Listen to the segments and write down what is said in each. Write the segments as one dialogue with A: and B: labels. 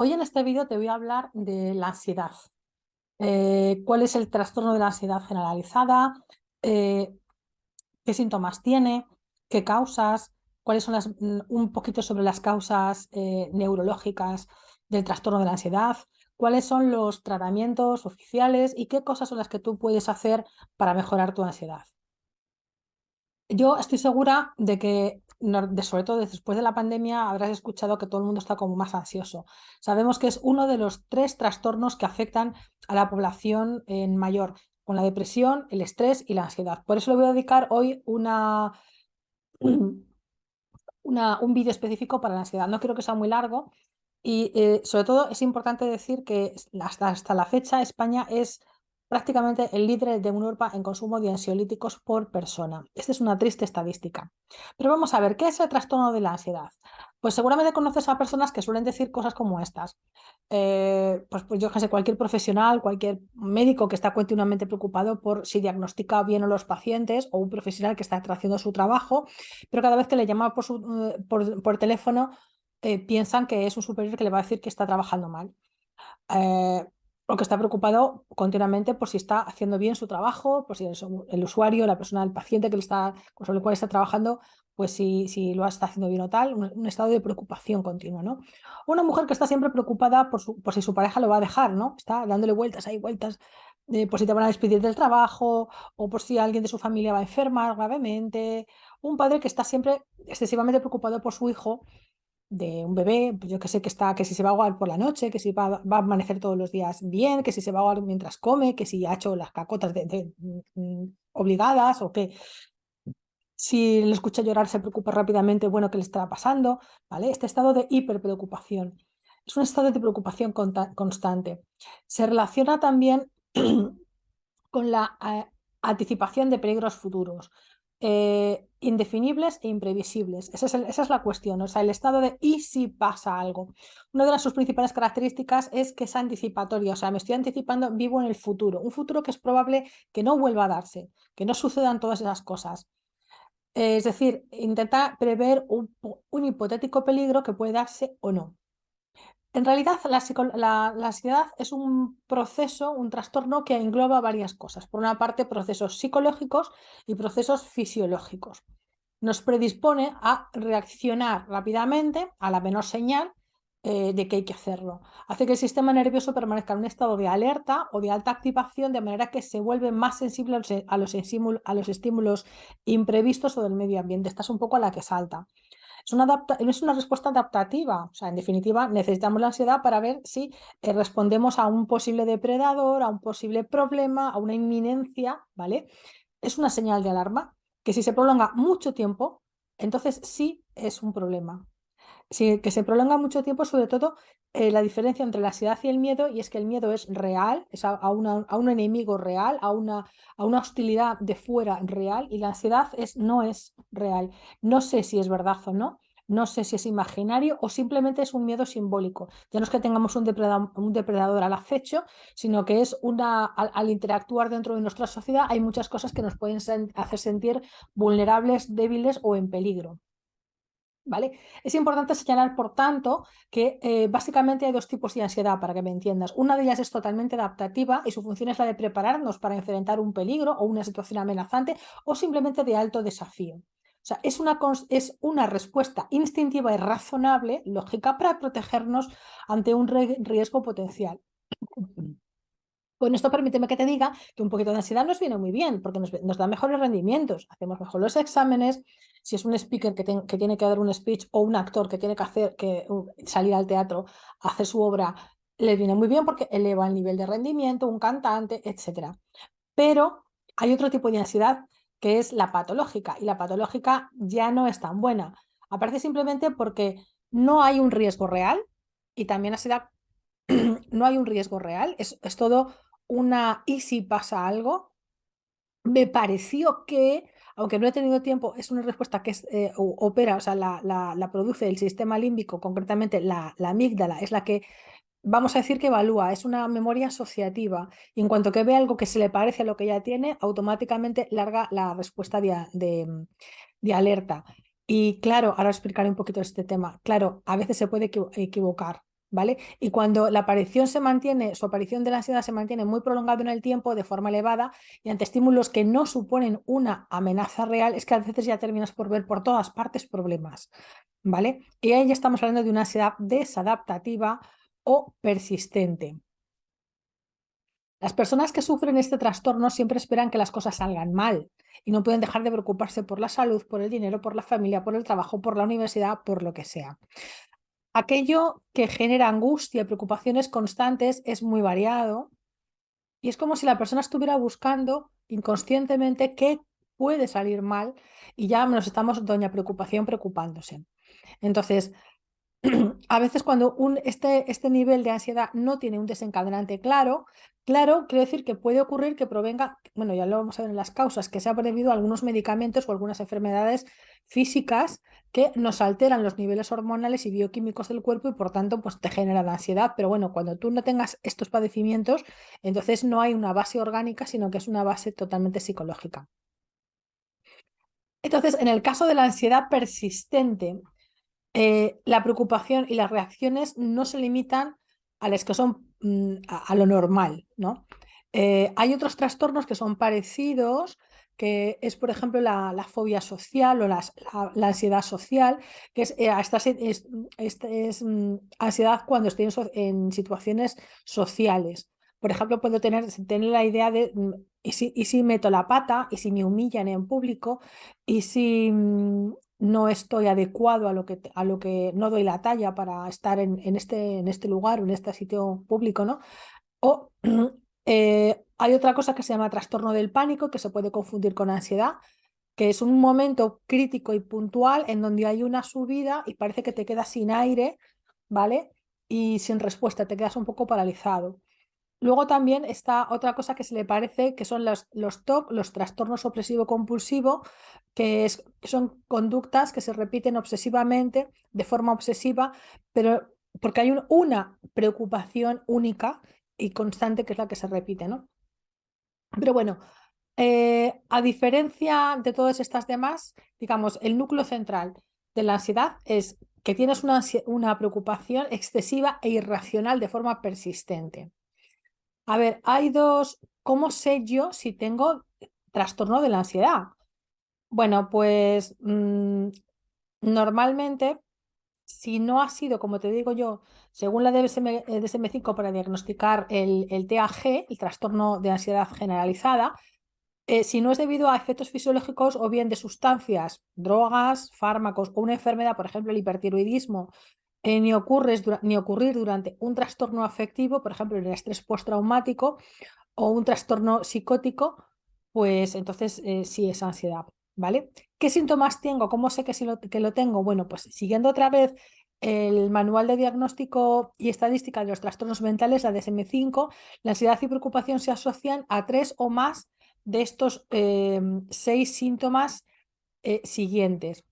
A: Hoy en este vídeo te voy a hablar de la ansiedad. ¿Cuál es el trastorno de la ansiedad generalizada? Eh, ¿Qué síntomas tiene? ¿Qué causas? ¿Cuáles son un poquito sobre las causas neurológicas del trastorno de la ansiedad? ¿Cuáles son los tratamientos oficiales y qué cosas son las que tú puedes hacer para mejorar tu ansiedad? Yo estoy segura de que, sobre todo después de la pandemia, habrás escuchado que todo el mundo está como más ansioso. Sabemos que es uno de los tres trastornos que afectan a la población en mayor, con la depresión, el estrés y la ansiedad. Por eso le voy a dedicar hoy un vídeo específico para la ansiedad. No quiero que sea muy largo y sobre todo es importante decir que hasta la fecha España es prácticamente el líder de Europa en consumo de ansiolíticos por persona. Esta es una triste estadística. Pero vamos a ver, ¿qué es el trastorno de la ansiedad? Pues seguramente conoces a personas que suelen decir cosas como estas. Pues yo que sé, cualquier profesional, cualquier médico que está continuamente preocupado por si diagnostica bien a los pacientes o un profesional que está haciendo su trabajo, pero cada vez que le llama por teléfono piensan que es un superior que le va a decir que está trabajando mal. Eh, o que está preocupado continuamente por si está haciendo bien su trabajo, por si el usuario, la persona, el paciente que le está, con el cual está trabajando, pues si lo está haciendo bien o tal, un estado de preocupación continua, ¿no? Una mujer que está siempre preocupada por si su pareja lo va a dejar, ¿no? Está dándole vueltas, hay vueltas, por si te van a despedir del trabajo o por si alguien de su familia va a enfermar gravemente. Un padre que está siempre excesivamente preocupado por su hijo de un bebé, pues yo que sé que está, que si se va a ahogar por la noche, que si va a amanecer todos los días bien, que si se va a ahogar mientras come, que si ha hecho las cacotas obligadas o que si le escucha llorar se preocupa rápidamente, bueno, ¿qué le estará pasando? ¿Vale? Este estado de hiperpreocupación es un estado de preocupación constante. Se relaciona también con la anticipación de peligros futuros, indefinibles e imprevisibles. Esa es la cuestión, o sea, el estado de ¿y si pasa algo? Una de sus principales características es que es anticipatoria, o sea, me estoy anticipando, vivo en el futuro, un futuro que es probable que no vuelva a darse, que no sucedan todas esas cosas. Es decir, intenta prever un hipotético peligro que puede darse o no. En realidad, la ansiedad es un proceso, un trastorno que engloba varias cosas. Por una parte, procesos psicológicos y procesos fisiológicos. Nos predispone a reaccionar rápidamente a la menor señal de que hay que hacerlo. Hace que el sistema nervioso permanezca en un estado de alerta o de alta activación, de manera que se vuelve más sensible a los estímulos imprevistos o del medio ambiente. Esta es un poco a la que salta. Es una respuesta adaptativa, o sea, en definitiva, necesitamos la ansiedad para ver si respondemos a un posible depredador, a un posible problema, a una inminencia, ¿vale? Es una señal de alarma que si se prolonga mucho tiempo, entonces sí es un problema. Si, que se prolonga mucho tiempo, sobre todo la diferencia entre la ansiedad y el miedo, y es que el miedo es real, es a un enemigo real, a una hostilidad de fuera real, y la ansiedad no es real. No sé si es verdad o no, no sé si es imaginario o simplemente es un miedo simbólico. Ya no es que tengamos un depredador al acecho, sino que es al interactuar dentro de nuestra sociedad, hay muchas cosas que nos pueden hacer sentir vulnerables, débiles o en peligro. ¿Vale? Es importante señalar, por tanto, que básicamente hay dos tipos de ansiedad, para que me entiendas. Una de ellas es totalmente adaptativa y su función es la de prepararnos para enfrentar un peligro o una situación amenazante o simplemente de alto desafío. O sea, es una respuesta instintiva y razonable, lógica, para protegernos ante un riesgo potencial. Con esto permíteme que te diga que un poquito de ansiedad nos viene muy bien porque nos da mejores rendimientos, hacemos mejor los exámenes. Si es un speaker que tiene que dar un speech o un actor que tiene que salir al teatro a hacer su obra, le viene muy bien porque eleva el nivel de rendimiento, un cantante, etcétera. Pero hay otro tipo de ansiedad que es la patológica, y la patológica ya no es tan buena. Aparece simplemente porque no hay un riesgo real, y también ansiedad no hay un riesgo real, es todo ¿y si pasa algo? Me pareció que, aunque no he tenido tiempo, es una respuesta que opera, o sea, la produce el sistema límbico, concretamente la amígdala, es la que, vamos a decir que evalúa, es una memoria asociativa, y en cuanto que ve algo que se le parece a lo que ya tiene, automáticamente larga la respuesta de alerta. Y claro, ahora explicaré un poquito este tema. Claro, a veces se puede equivocar. ¿vale? Y cuando la aparición se mantiene, su aparición de la ansiedad se mantiene muy prolongado en el tiempo, de forma elevada, y ante estímulos que no suponen una amenaza real, es que a veces ya terminas por ver por todas partes problemas, ¿vale? Y ahí ya estamos hablando de una ansiedad desadaptativa o persistente. Las personas que sufren este trastorno siempre esperan que las cosas salgan mal y no pueden dejar de preocuparse por la salud, por el dinero, por la familia, por el trabajo, por la universidad, por lo que sea. Aquello que genera angustia y preocupaciones constantes es muy variado y es como si la persona estuviera buscando inconscientemente qué puede salir mal y ya nos estamos, doña preocupación, preocupándose. Entonces, a veces cuando este nivel de ansiedad no tiene un desencadenante claro, quiere decir que puede ocurrir que provenga, bueno, ya lo vamos a ver en las causas, que sea debido a algunos medicamentos o algunas enfermedades físicas que nos alteran los niveles hormonales y bioquímicos del cuerpo y por tanto pues te generan ansiedad. Pero bueno, cuando tú no tengas estos padecimientos, entonces no hay una base orgánica, sino que es una base totalmente psicológica. Entonces, en el caso de la ansiedad persistente, la preocupación y las reacciones no se limitan a las que son a lo normal, ¿no? Hay otros trastornos que son parecidos, que es, por ejemplo, la fobia social o la ansiedad social, que es, ansiedad cuando estoy en situaciones sociales. Por ejemplo, puedo tener la idea de, ¿y si meto la pata? ¿Y si me humillan en público? ¿Y si no estoy adecuado a lo que no doy la talla para estar en este lugar o en este sitio público, ¿no? O hay otra cosa que se llama trastorno del pánico, que se puede confundir con ansiedad, que es un momento crítico y puntual en donde hay una subida y parece que te quedas sin aire, ¿vale? Y sin respuesta, te quedas un poco paralizado. Luego también está otra cosa que se le parece, que son los TOC, los trastornos obsesivo-compulsivo, que son conductas que se repiten obsesivamente, de forma obsesiva, pero porque hay una preocupación única y constante que es la que se repite, ¿no? Pero bueno, a diferencia de todas estas demás, digamos, el núcleo central de la ansiedad es que tienes una preocupación excesiva e irracional de forma persistente. A ver, hay dos. ¿Cómo sé yo si tengo trastorno de la ansiedad? Bueno, pues normalmente, si no ha sido, como te digo yo, según la DSM-5 para diagnosticar el TAG, el trastorno de ansiedad generalizada, si no es debido a efectos fisiológicos o bien de sustancias, drogas, fármacos o una enfermedad, por ejemplo, el hipertiroidismo, ni ocurrir durante un trastorno afectivo, por ejemplo, el estrés postraumático, o un trastorno psicótico, pues entonces sí es ansiedad, ¿vale? ¿Qué síntomas tengo? ¿Cómo sé que lo tengo? Bueno, pues siguiendo otra vez el manual de diagnóstico y estadística de los trastornos mentales, la DSM-5, la ansiedad y preocupación se asocian a 3 o más de estos 6 síntomas siguientes.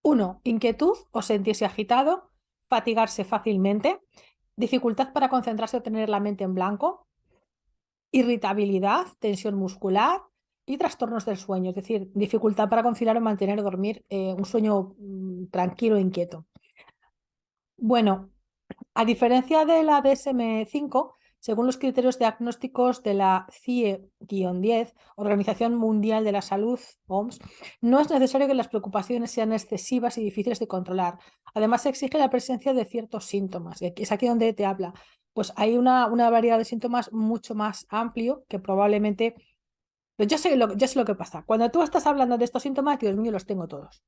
A: 1, inquietud o sentirse agitado, fatigarse fácilmente, dificultad para concentrarse o tener la mente en blanco, irritabilidad, tensión muscular y trastornos del sueño, es decir, dificultad para conciliar o mantener o dormir un sueño tranquilo e inquieto. Bueno, a diferencia de la DSM-5, según los criterios diagnósticos de la CIE-10, Organización Mundial de la Salud, OMS, no es necesario que las preocupaciones sean excesivas y difíciles de controlar. Además, se exige la presencia de ciertos síntomas. Y es aquí donde te habla. Pues hay una variedad de síntomas mucho más amplio que probablemente. Pero yo sé lo que pasa. Cuando tú estás hablando de estos síntomas, Dios mío, los tengo todos.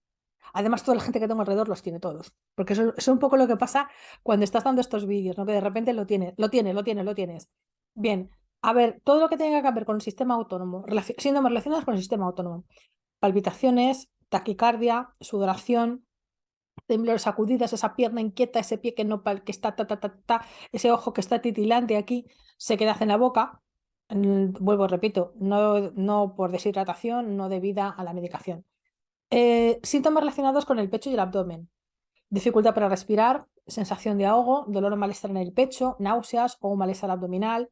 A: Además, toda la gente que tengo alrededor los tiene todos. Porque eso es un poco lo que pasa cuando estás dando estos vídeos, ¿no? Que de repente lo tienes. Bien, a ver, todo lo que tenga que ver con el sistema autónomo, síntomas relacionados con el sistema autónomo. Palpitaciones, taquicardia, sudoración, temblores, sacudidas, esa pierna inquieta, ese pie que no que está ese ojo que está titilante aquí, sequedad en la boca. Vuelvo, repito, no por deshidratación, no debida a la medicación. Síntomas relacionados con el pecho y el abdomen. Dificultad para respirar, sensación de ahogo, dolor o malestar en el pecho, náuseas o malestar abdominal,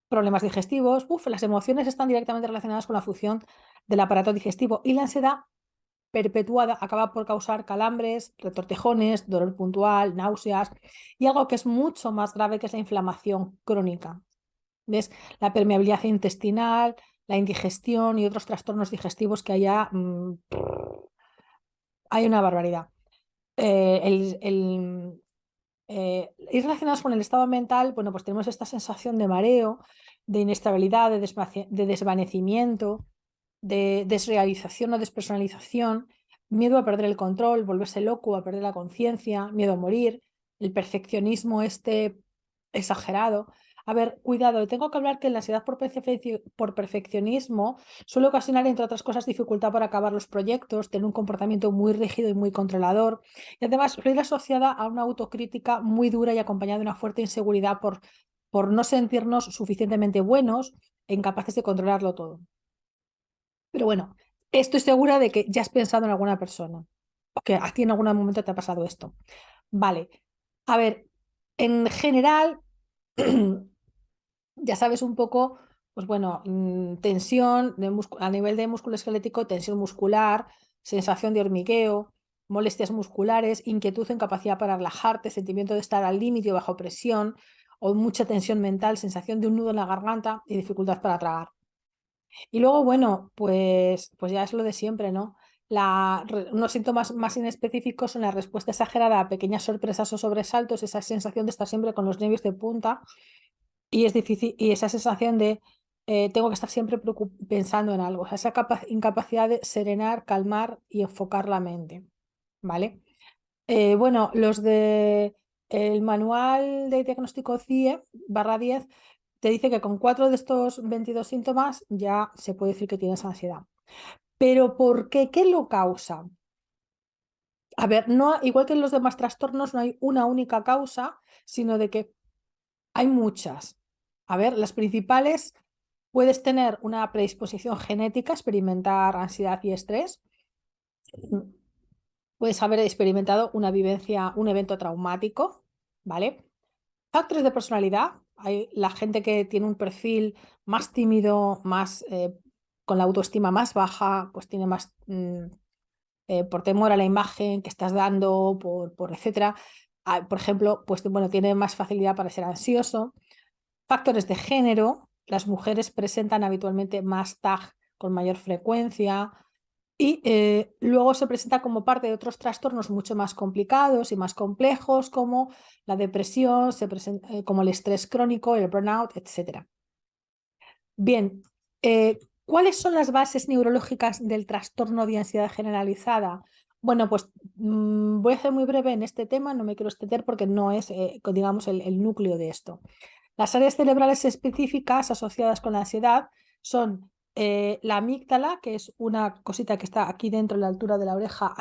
A: problemas digestivos. Las emociones están directamente relacionadas con la función del aparato digestivo y la ansiedad perpetuada acaba por causar calambres, retortijones, dolor puntual, náuseas y algo que es mucho más grave, que es la inflamación crónica. ¿Ves? La permeabilidad intestinal, la indigestión y otros trastornos digestivos que hay una barbaridad. Ir relacionados con el estado mental, bueno, pues tenemos esta sensación de mareo, de inestabilidad, de desvanecimiento, de desrealización o despersonalización, miedo a perder el control, volverse loco, a perder la conciencia, miedo a morir, el perfeccionismo exagerado. A ver, cuidado, tengo que hablar que la ansiedad por perfeccionismo suele ocasionar, entre otras cosas, dificultad para acabar los proyectos, tener un comportamiento muy rígido y muy controlador, y además suele ir asociada a una autocrítica muy dura y acompañada de una fuerte inseguridad por no sentirnos suficientemente buenos e incapaces de controlarlo todo. Pero bueno, estoy segura de que ya has pensado en alguna persona o que a ti en algún momento te ha pasado esto. Vale, a ver, en general, ya sabes un poco, pues bueno, tensión a nivel de músculo esquelético, tensión muscular, sensación de hormigueo, molestias musculares, inquietud o incapacidad para relajarte, sentimiento de estar al límite o bajo presión, o mucha tensión mental, sensación de un nudo en la garganta y dificultad para tragar. Y luego, bueno, pues ya es lo de siempre, ¿no? Unos síntomas más inespecíficos son la respuesta exagerada a pequeñas sorpresas o sobresaltos, esa sensación de estar siempre con los nervios de punta y es difícil, y esa sensación de tengo que estar siempre pensando en algo, o sea, esa incapacidad de serenar, calmar y enfocar la mente, ¿vale? Bueno, los de el manual de diagnóstico CIE/10 te dice que con 4 de estos 22 síntomas ya se puede decir que tienes ansiedad. ¿Pero por qué? ¿Qué lo causa? A ver, no, igual que en los demás trastornos, no hay una única causa, sino de que hay muchas. A ver, las principales: puedes tener una predisposición genética a experimentar ansiedad y estrés. Puedes haber experimentado una vivencia, un evento traumático, ¿vale? Factores de personalidad. Hay la gente que tiene un perfil más tímido, con la autoestima más baja, pues tiene más, por temor a la imagen que estás dando, por etcétera. Por ejemplo, pues bueno, tiene más facilidad para ser ansioso. Factores de género. Las mujeres presentan habitualmente más TAG con mayor frecuencia. Y luego se presenta como parte de otros trastornos mucho más complicados y más complejos, como la depresión, como el estrés crónico, el burnout, etc. Bien, ¿cuáles son las bases neurológicas del trastorno de ansiedad generalizada? Bueno, pues voy a ser muy breve en este tema, no me quiero extender porque no es, digamos, el núcleo de esto. Las áreas cerebrales específicas asociadas con la ansiedad son la amígdala, que es una cosita que está aquí dentro, a la altura de la oreja,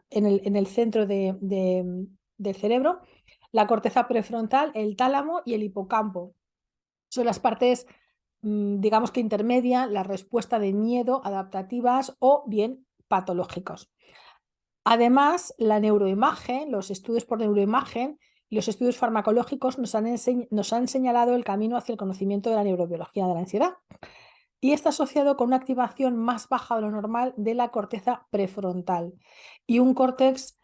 A: en el centro del cerebro, la corteza prefrontal, el tálamo y el hipocampo. Son las partes, digamos, que intermedian la respuesta de miedo, adaptativas o bien patológicos. Además, la neuroimagen, los estudios por neuroimagen y los estudios farmacológicos nos han señalado el camino hacia el conocimiento de la neurobiología de la ansiedad. Y está asociado con una activación más baja de lo normal de la corteza prefrontal y el córtex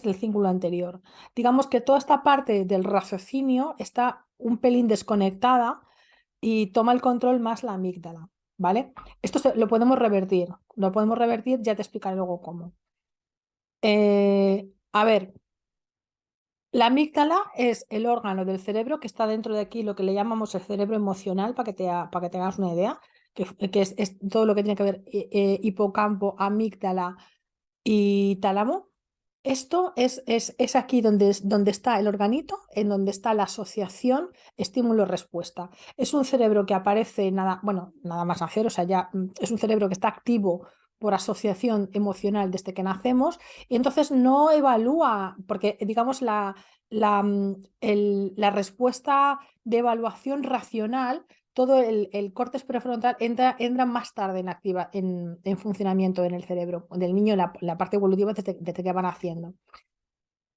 A: del cíngulo anterior. Digamos que toda esta parte del raciocinio está un pelín desconectada y toma el control más la amígdala, ¿vale? Esto lo podemos revertir, ya te explicaré luego cómo. A ver, la amígdala es el órgano del cerebro que está dentro de aquí, lo que le llamamos el cerebro emocional, para que te hagas una idea, que es todo lo que tiene que ver hipocampo, amígdala y tálamo. Esto es aquí donde está el organito, en donde está la asociación estímulo-respuesta. Es un cerebro que aparece bueno, nada más nacer, o sea, ya es un cerebro que está activo por asociación emocional desde que nacemos, y entonces no evalúa, porque digamos la respuesta de evaluación racional, todo el córtex prefrontal entra más tarde en funcionamiento en el cerebro del niño, la parte evolutiva desde que van haciendo.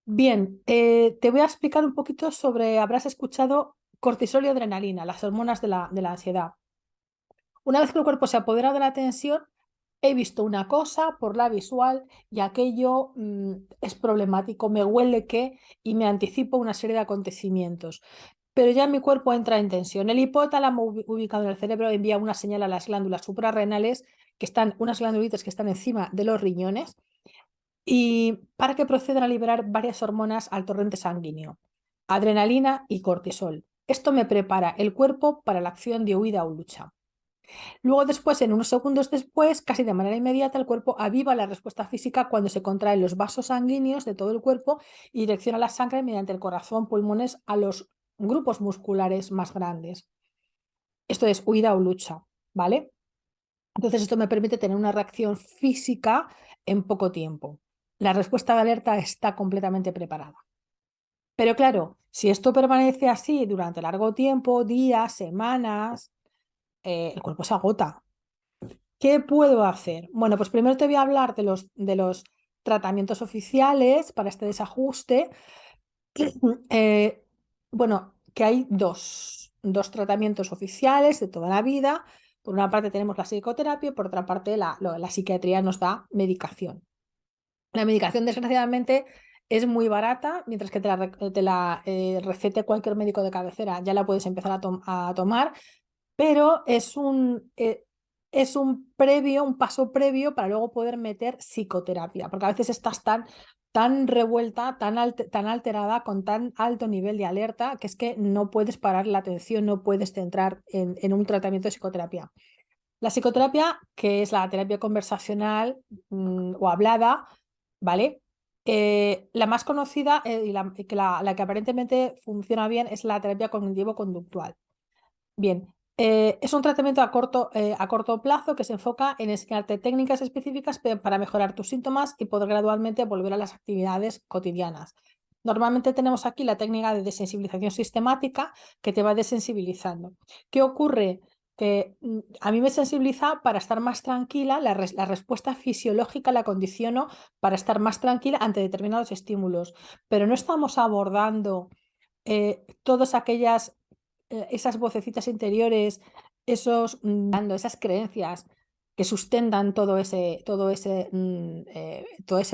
A: Bien, te voy a explicar un poquito habrás escuchado cortisol y adrenalina, las hormonas de la ansiedad. Una vez que el cuerpo se apodera de la tensión, he visto una cosa por la visual y aquello es problemático, me huele que y me anticipo una serie de acontecimientos. Pero ya mi cuerpo entra en tensión. El hipotálamo ubicado en el cerebro envía una señal a las glándulas suprarrenales, que están, unas glándulitas que están encima de los riñones, y para que procedan a liberar varias hormonas al torrente sanguíneo, adrenalina y cortisol. Esto me prepara el cuerpo para la acción de huida o lucha. Luego después, en unos segundos después, casi de manera inmediata, el cuerpo aviva la respuesta física cuando se contraen los vasos sanguíneos de todo el cuerpo y direcciona la sangre mediante el corazón, pulmones a los grupos musculares más grandes. Esto es huida o lucha, ¿vale? Entonces esto me permite tener una reacción física en poco tiempo. La respuesta de alerta está completamente preparada. Pero claro, si esto permanece así durante largo tiempo, días, semanas, el cuerpo se agota. ¿Qué puedo hacer? Bueno, pues primero te voy a hablar de los tratamientos oficiales para este desajuste. Eh, bueno, que hay dos tratamientos oficiales de toda la vida. Por una parte tenemos la psicoterapia y por otra parte la psiquiatría nos da medicación. La medicación, desgraciadamente, es muy barata, mientras que te la recete cualquier médico de cabecera, ya la puedes empezar a tomar, pero es un previo, un paso previo para luego poder meter psicoterapia, porque a veces estás tan revuelta, tan alterada, con tan alto nivel de alerta, que es que no puedes parar la atención, no puedes centrar en un tratamiento de psicoterapia. La psicoterapia, que es la terapia conversacional o hablada, ¿vale? La más conocida y la que aparentemente funciona bien es la terapia cognitivo-conductual. Bien, es un tratamiento a corto plazo que se enfoca en enseñarte técnicas específicas para mejorar tus síntomas y poder gradualmente volver a las actividades cotidianas. Normalmente tenemos aquí la técnica de desensibilización sistemática que te va desensibilizando. ¿Qué ocurre? Que a mí me sensibiliza para estar más tranquila, la respuesta fisiológica la condiciono para estar más tranquila ante determinados estímulos, pero no estamos abordando todas aquellas esas vocecitas interiores, esas creencias que sustentan todo ese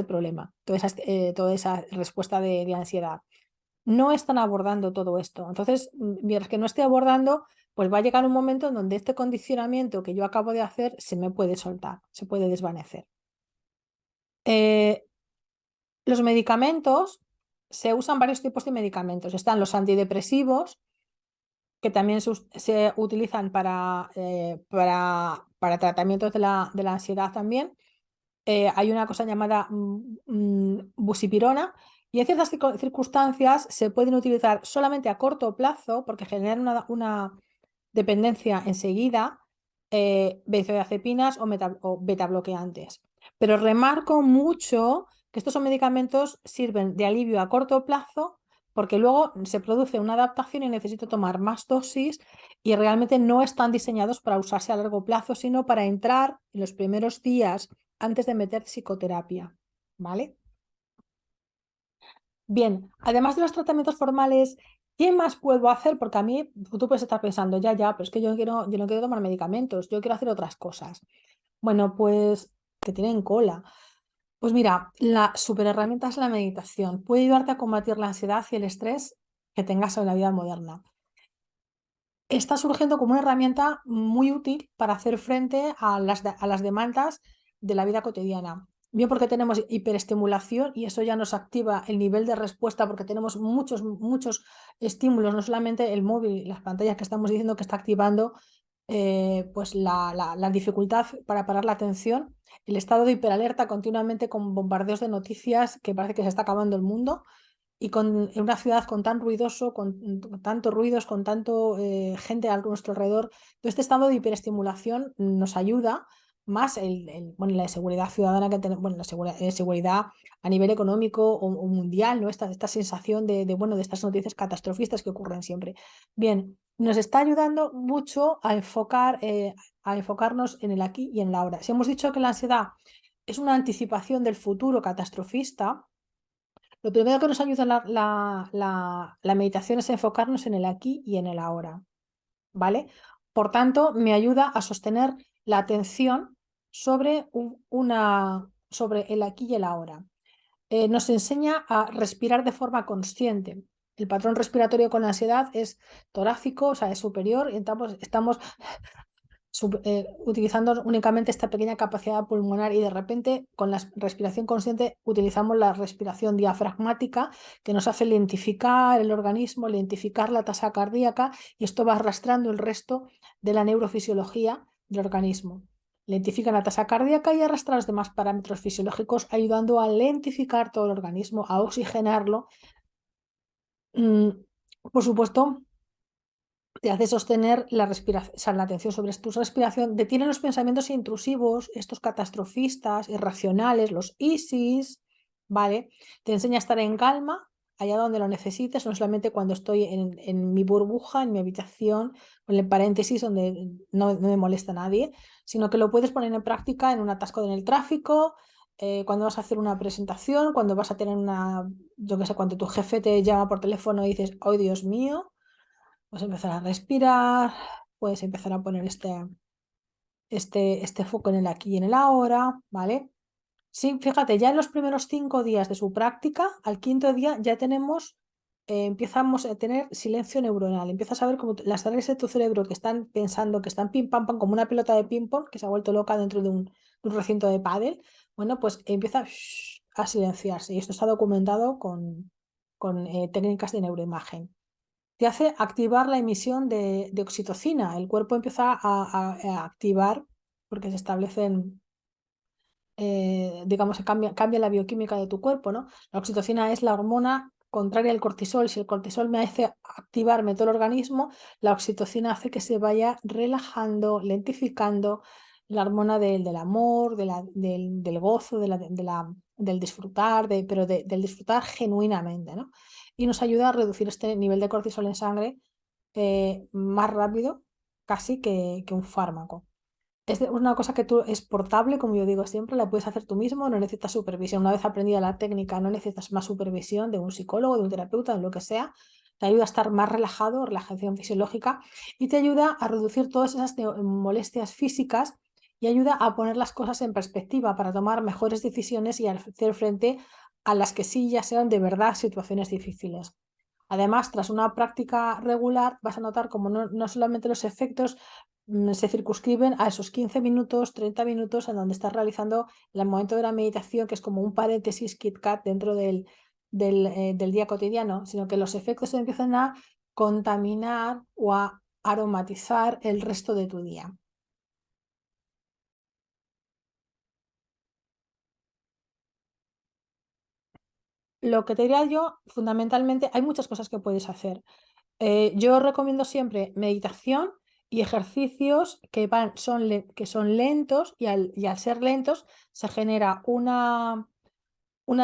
A: problema, toda esa respuesta de ansiedad. No están abordando todo esto. Entonces, mientras que no esté abordando, pues va a llegar un momento en donde este condicionamiento que yo acabo de hacer se me puede soltar, se puede desvanecer. Los medicamentos, se usan varios tipos de medicamentos. Están los antidepresivos, que también se utilizan para tratamientos de la ansiedad también. Hay una cosa llamada busipirona y en ciertas circunstancias se pueden utilizar solamente a corto plazo porque generan una dependencia enseguida, benzodiazepinas o betabloqueantes. Pero remarco mucho que estos son medicamentos sirven de alivio a corto plazo porque luego se produce una adaptación y necesito tomar más dosis y realmente no están diseñados para usarse a largo plazo, sino para entrar en los primeros días antes de meter psicoterapia, ¿vale? Bien, además de los tratamientos formales, ¿qué más puedo hacer? Porque a mí, tú puedes estar pensando, ya, pero es que yo no quiero tomar medicamentos, yo quiero hacer otras cosas. Bueno, pues que tienen cola. Pues mira, la super herramienta es la meditación. Puede ayudarte a combatir la ansiedad y el estrés que tengas en la vida moderna. Está surgiendo como una herramienta muy útil para hacer frente a las demandas de la vida cotidiana. Bien porque tenemos hiperestimulación y eso ya nos activa el nivel de respuesta porque tenemos muchos estímulos, no solamente el móvil, las pantallas que estamos diciendo que está activando pues la dificultad para parar la atención, el estado de hiperalerta continuamente con bombardeos de noticias que parece que se está acabando el mundo y en una ciudad con tan ruidoso, con tantos ruidos, con tanto gente a nuestro alrededor, todo este estado de hiperestimulación nos ayuda más bueno, la seguridad ciudadana que tenemos, bueno, la seguridad a nivel económico o mundial, ¿no? Esta sensación bueno, de estas noticias catastrofistas que ocurren siempre. Bien, nos está ayudando mucho a enfocarnos en el aquí y en la ahora. Si hemos dicho que la ansiedad es una anticipación del futuro catastrofista, lo primero que nos ayuda la meditación es enfocarnos en el aquí y en el ahora, ¿vale? Por tanto, me ayuda a sostener la atención sobre, sobre el aquí y el ahora. Nos enseña a respirar de forma consciente. El patrón respiratorio con la ansiedad es torácico, o sea, es superior, y estamos utilizando únicamente esta pequeña capacidad pulmonar y de repente con la respiración consciente utilizamos la respiración diafragmática que nos hace lentificar el organismo, lentificar la tasa cardíaca y esto va arrastrando el resto de la neurofisiología del organismo. Lentifica la tasa cardíaca y arrastra los demás parámetros fisiológicos ayudando a lentificar todo el organismo, a oxigenarlo. Por supuesto, te hace sostener la respiración, o sea, la atención sobre tu respiración, detiene los pensamientos intrusivos, estos catastrofistas, irracionales, los ISIS, ¿vale? Te enseña a estar en calma, allá donde lo necesites, no solamente cuando estoy en mi burbuja, en mi habitación, con el paréntesis donde no me molesta nadie, sino que lo puedes poner en práctica en un atasco en el tráfico, cuando vas a hacer una presentación, cuando vas a tener yo qué sé, cuando tu jefe te llama por teléfono y dices, oh Dios mío. Puedes empezar a respirar, puedes empezar a poner este foco en el aquí y en el ahora, ¿vale? Sí, fíjate, ya en los primeros 5 días de su práctica, al quinto día ya empezamos a tener silencio neuronal. Empiezas a ver como las áreas de tu cerebro que están pensando, que están pim pam pam, como una pelota de ping pong que se ha vuelto loca dentro de un recinto de pádel. Bueno, pues empieza a silenciarse y esto está documentado con técnicas de neuroimagen. Te hace activar la emisión de oxitocina. El cuerpo empieza a activar porque se establecen, digamos, cambia la bioquímica de tu cuerpo, ¿no? La oxitocina es la hormona contraria al cortisol. Si el cortisol me hace activarme todo el organismo, la oxitocina hace que se vaya relajando, lentificando la hormona del amor, del gozo, del disfrutar, del disfrutar genuinamente, ¿no? Y nos ayuda a reducir este nivel de cortisol en sangre más rápido, casi que un fármaco. Es una cosa que tú es portable, como yo digo siempre, la puedes hacer tú mismo, no necesitas supervisión. Una vez aprendida la técnica, no necesitas más supervisión de un psicólogo, de un terapeuta, de lo que sea. Te ayuda a estar más relajado, relajación fisiológica, y te ayuda a reducir todas esas molestias físicas y ayuda a poner las cosas en perspectiva para tomar mejores decisiones y hacer frente a las que sí ya sean de verdad situaciones difíciles. Además, tras una práctica regular, vas a notar como no solamente los efectos se circunscriben a esos 15 minutos, 30 minutos en donde estás realizando el momento de la meditación, que es como un paréntesis KitKat dentro del día cotidiano, sino que los efectos se empiezan a contaminar o a aromatizar el resto de tu día. Lo que te diría yo, fundamentalmente, hay muchas cosas que puedes hacer. Yo recomiendo siempre meditación y ejercicios que son lentos y al ser lentos se genera una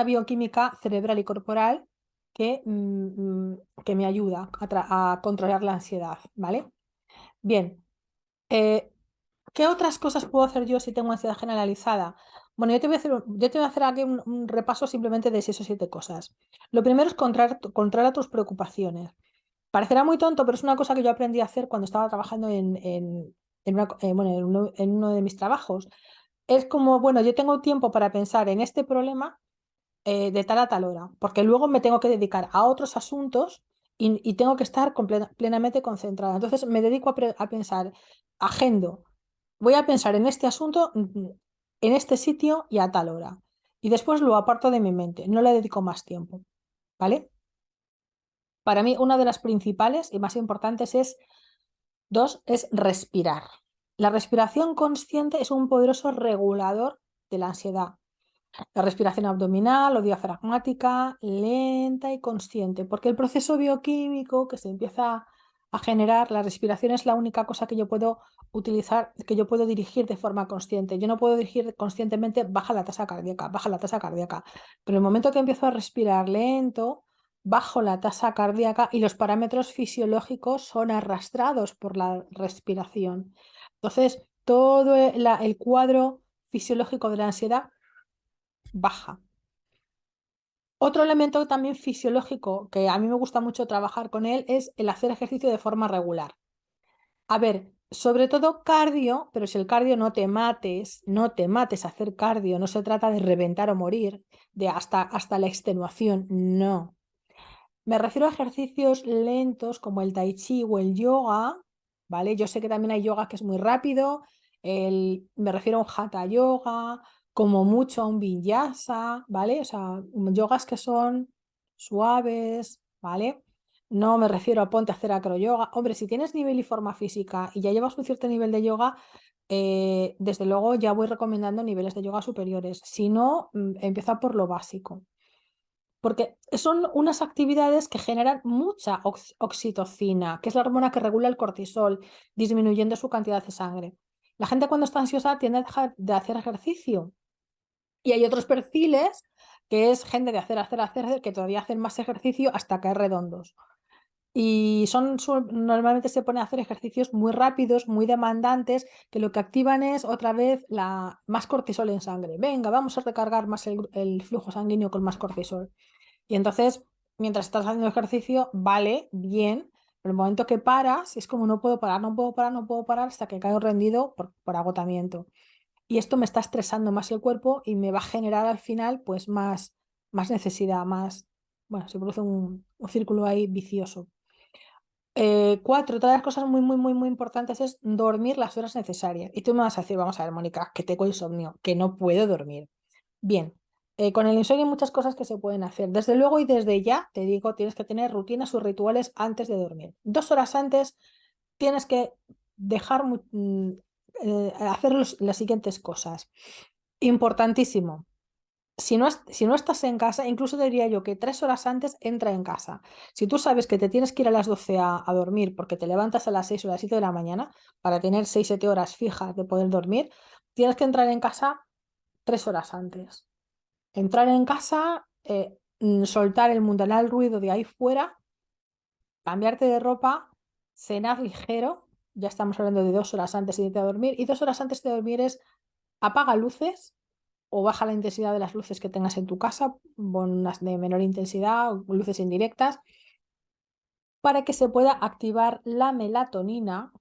A: bioquímica cerebral y corporal que me ayuda a controlar la ansiedad, ¿vale? Bien, eh, ¿qué otras cosas puedo hacer yo si tengo ansiedad generalizada? Bueno, yo te voy a hacer aquí un repaso simplemente de 6 o 7 cosas. Lo primero es controlar tus preocupaciones. Parecerá muy tonto, pero es una cosa que yo aprendí a hacer cuando estaba trabajando bueno, en uno de mis trabajos. Es como, bueno, yo tengo tiempo para pensar en este problema de tal a tal hora, porque luego me tengo que dedicar a otros asuntos y tengo que estar plenamente concentrada. Entonces me dedico a pensar, agendo, voy a pensar en este asunto, en este sitio y a tal hora. Y después lo aparto de mi mente, no le dedico más tiempo, ¿vale? Para mí, una de las principales y más importantes es respirar. La respiración consciente es un poderoso regulador de la ansiedad. La respiración abdominal o diafragmática, lenta y consciente, porque el proceso bioquímico que se empieza a generar, la respiración es la única cosa que yo puedo utilizar, que yo puedo dirigir de forma consciente. Yo no puedo dirigir conscientemente, baja la tasa cardíaca, pero el momento que empiezo a respirar lento, bajo la tasa cardíaca y los parámetros fisiológicos son arrastrados por la respiración. Entonces, todo el cuadro fisiológico de la ansiedad baja. Otro elemento también fisiológico que a mí me gusta mucho trabajar con él es el hacer ejercicio de forma regular. A ver, Sobre todo cardio, pero si el cardio no te mates a hacer cardio, no se trata de reventar o morir, de hasta la extenuación, no. Me refiero a ejercicios lentos como el tai chi o el yoga, ¿vale? Yo sé que también hay yoga que es muy rápido, me refiero a un hatha yoga, como mucho a un vinyasa, ¿vale? O sea, yogas que son suaves, ¿vale? No me refiero a ponte a hacer acroyoga. Hombre, si tienes nivel y forma física y ya llevas un cierto nivel de yoga, desde luego ya voy recomendando niveles de yoga superiores. Si no, empieza por lo básico. Porque son unas actividades que generan mucha oxitocina, que es la hormona que regula el cortisol, disminuyendo su cantidad de sangre. La gente cuando está ansiosa tiende a dejar de hacer ejercicio. Y hay otros perfiles que es gente de hacer, que todavía hacen más ejercicio hasta caer redondos. Y normalmente se pone a hacer ejercicios muy rápidos, muy demandantes, que lo que activan es otra vez más cortisol en sangre. Venga, vamos a recargar más el flujo sanguíneo con más cortisol. Y entonces, mientras estás haciendo ejercicio, vale, bien, pero el momento que paras, es como no puedo parar, no puedo parar, no puedo parar hasta que caigo rendido por agotamiento. Y esto me está estresando más el cuerpo y me va a generar al final pues más necesidad, bueno, se produce un círculo ahí vicioso. Cuatro, otra de las cosas muy, muy, muy, muy importantes es dormir las horas necesarias. Y tú me vas a decir, vamos a ver, Mónica, que tengo insomnio, que no puedo dormir. Bien, con el insomnio hay muchas cosas que se pueden hacer. Desde luego y desde ya, te digo, tienes que tener rutinas o rituales antes de dormir. 2 horas antes tienes que dejar hacer las siguientes cosas. Importantísimo. Si no estás en casa, incluso diría yo que 3 horas antes entra en casa. Si tú sabes que te tienes que ir a las 12 a dormir porque te levantas a las 6 o las 7 de la mañana para tener 6 7 horas fijas de poder dormir, tienes que entrar en casa 3 horas antes. Entrar en casa, soltar el mundanal ruido de ahí fuera, cambiarte de ropa, cenar ligero, ya estamos hablando de 2 horas antes de irte a dormir, y 2 horas antes de dormir es apaga luces o baja la intensidad de las luces que tengas en tu casa, pon unas de menor intensidad, o luces indirectas, para que se pueda activar la melatonina,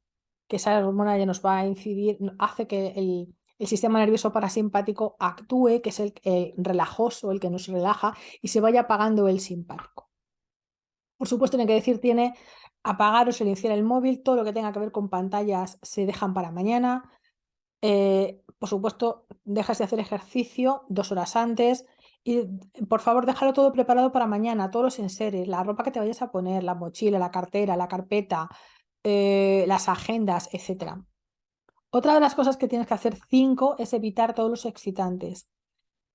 A: que esa hormona ya nos va a incidir, hace que el sistema nervioso parasimpático actúe, que es el relajoso, el que nos relaja, y se vaya apagando el simpático. Por supuesto, tiene que decir, tiene apagar o silenciar el móvil, todo lo que tenga que ver con pantallas se dejan para mañana. Por supuesto, dejas de hacer ejercicio 2 horas antes y por favor déjalo todo preparado para mañana, todos los enseres, la ropa que te vayas a poner, la mochila, la cartera, la carpeta, las agendas, etcétera. Otra de las cosas que tienes que hacer 5 es evitar todos los excitantes.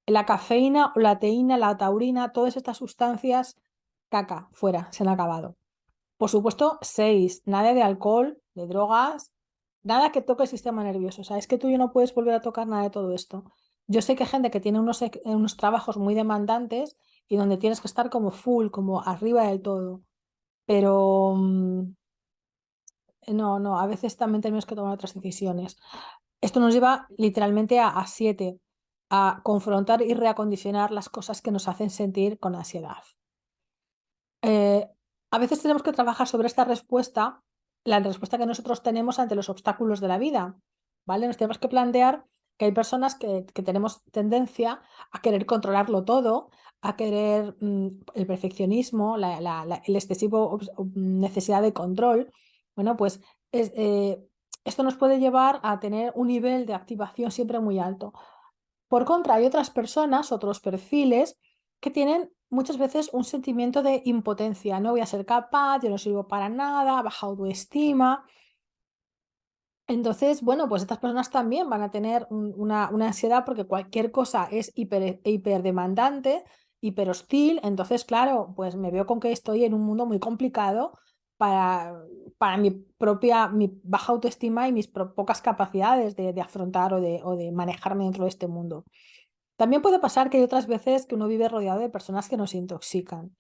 A: La cafeína, la teína, la taurina, todas estas sustancias, caca, fuera, se han acabado. Por supuesto, 6, nada de alcohol, de drogas, nada que toque el sistema nervioso. O sea, es que tú ya no puedes volver a tocar nada de todo esto. Yo sé que hay gente que tiene unos trabajos muy demandantes y donde tienes que estar como full, como arriba del todo. Pero no, no, a veces también tenemos que tomar otras decisiones. Esto nos lleva literalmente a 7, a confrontar y reacondicionar las cosas que nos hacen sentir con ansiedad. Eh, a veces tenemos que trabajar sobre esta respuesta, la respuesta que nosotros tenemos ante los obstáculos de la vida, ¿vale? Nos tenemos que plantear que hay personas que tenemos tendencia a querer controlarlo todo, a querer el perfeccionismo, el excesivo necesidad de control. Bueno, pues es- eh, esto nos puede llevar a tener un nivel de activación siempre muy alto. Por contra, hay otras personas, otros perfiles, que tienen muchas veces un sentimiento de impotencia. No voy a ser capaz, yo no sirvo para nada, baja autoestima. Entonces, bueno, pues estas personas también van a tener una ansiedad porque cualquier cosa es hiper demandante, hiper hostil. Entonces, claro, pues me veo con que estoy en un mundo muy complicado para, para mi baja autoestima y mis pocas capacidades de afrontar o de manejarme dentro de este mundo. También puede pasar que hay otras veces que uno vive rodeado de personas que nos intoxican.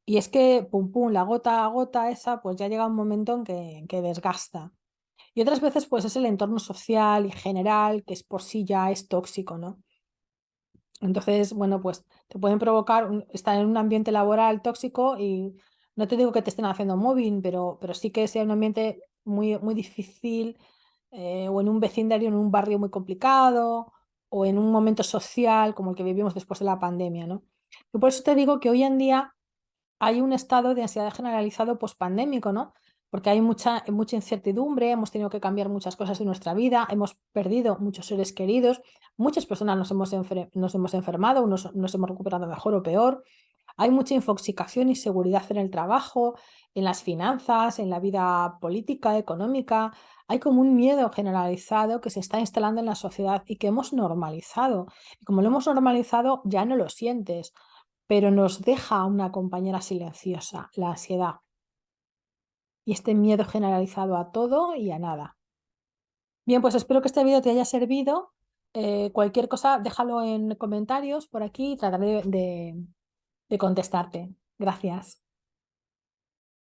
A: Y es que, pum, pum, la gota a gota esa, pues ya llega un momento en que desgasta. Y otras veces, pues es el entorno social y general que es por sí ya es tóxico, ¿no? Entonces, bueno, pues te pueden provocar estar en un ambiente laboral tóxico y no te digo que te estén haciendo mobbing, pero sí que sea un ambiente muy, muy difícil, o en un vecindario, en un barrio muy complicado, o en un momento social como el que vivimos después de la pandemia, ¿no? Y por eso te digo que hoy en día hay un estado de ansiedad generalizado pospandémico, ¿no? Porque hay mucha incertidumbre, hemos tenido que cambiar muchas cosas en nuestra vida, hemos perdido muchos seres queridos, muchas personas nos hemos enfermado, nos hemos recuperado mejor o peor. Hay mucha infoxicación y seguridad en el trabajo, en las finanzas, en la vida política, económica. Hay como un miedo generalizado que se está instalando en la sociedad y que hemos normalizado. Y como lo hemos normalizado, ya no lo sientes, pero nos deja una compañera silenciosa, la ansiedad y este miedo generalizado a todo y a nada. Bien, pues espero que este vídeo te haya servido. Cualquier cosa, déjalo en comentarios por aquí y trataré de contestarte. Gracias.